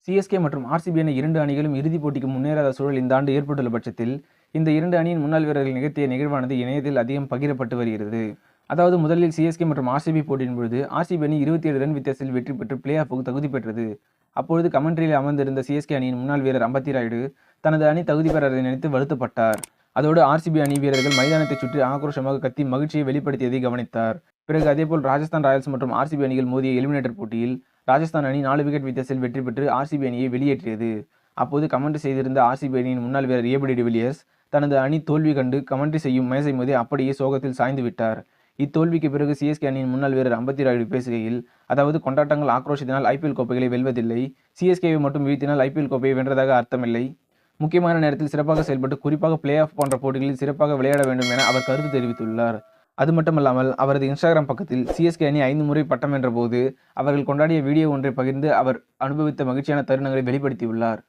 CSK மற்றும் RCB என 2 அணிகளும் இறுதிப் போட்டிக்கு முன்னேறாத சூழல் இந்த ஆண்டு ஏற்பட்டுள்ள பட்சத்தில், இந்த 2 அணியின் முன்னாள் வீரர்கள் நிகழ்த்திய நிகழ்வானது இணையத்தில் அதிகம் பகிரப்பட்டு வருகிறது. அதாவது முதலில் சிஎஸ்கே மற்றும் ஆர்சிபி போட்டியின் பொழுது ஆர்சிபி அணி 27 ரன் வித்தியாசத்தில் வெற்றி பெற்று பிளே ஆஃபுக்கு தகுதி பெற்றது. அப்பொழுது கமெண்ட்ரியில் அமர்ந்திருந்த சிஎஸ்கே அணியின் முன்னாள் வீரர் அம்பத்தி ராயுடு தனது அணி தகுதி பெறாததை நினைத்து வருத்தப்பட்டார். அதோடு ஆர்சிபி அணி வீரர்கள் மைதானத்தை சுற்றி ஆக்ரோஷமாக கத்தி மகிழ்ச்சியை வெளிப்படுத்தியதை கவனித்தார். பிறகு அதேபோல் ராஜஸ்தான் ராயல்ஸ் மற்றும் ஆர்சிபி அணிகள் மோதிய எலிமினேட்டர் போட்டியில் ராஜஸ்தான் அணி 4 விக்கெட் வித்தியாசத்தில் வெற்றி பெற்று ஆர்சிபி அணியை வெளியேற்றியது. அப்போது கமெண்ட்ரி செய்திருந்த ஆர்சிபி அணியின் முன்னாள் வீரர் ஏபி டிவிலியர்ஸ் தனது அணி தோல்வி கண்டு கமெண்ட்ரி செய்யும் மேசை மோதி அப்படியே சோகத்தில் சாய்ந்து விட்டார். இத்தோல்விக்கு பிறகு சிஎஸ்கே அணியின் முன்னாள் வீரர் அம்பத்தி ராயுடு பேசுகையில், அதாவது கொண்டாட்டங்கள் ஆக்ரோஷத்தினால் ஐபிஎல் கோப்பைகளை வெல்வதில்லை, சிஎஸ்கேவை மட்டும் வீழ்த்தினால் ஐபிஎல் கோப்பையை வென்றதாக அர்த்தமில்லை, முக்கியமான நேரத்தில் சிறப்பாக செயல்பட்டு குறிப்பாக பிளே ஆஃப் போன்ற போட்டிகளில் சிறப்பாக விளையாட வேண்டும் என அவர் கருத்து தெரிவித்துள்ளார். அது மட்டுமல்லாமல் அவரது இன்ஸ்டாகிராம் பக்கத்தில் சிஎஸ்கே அணி 5 முறை பட்டம் வென்ற போது அவர்கள் கொண்டாடிய வீடியோ ஒன்றை பகிர்ந்து அவர் அனுபவித்த மகிழ்ச்சியான தருணங்களை வெளிப்படுத்தியுள்ளார்.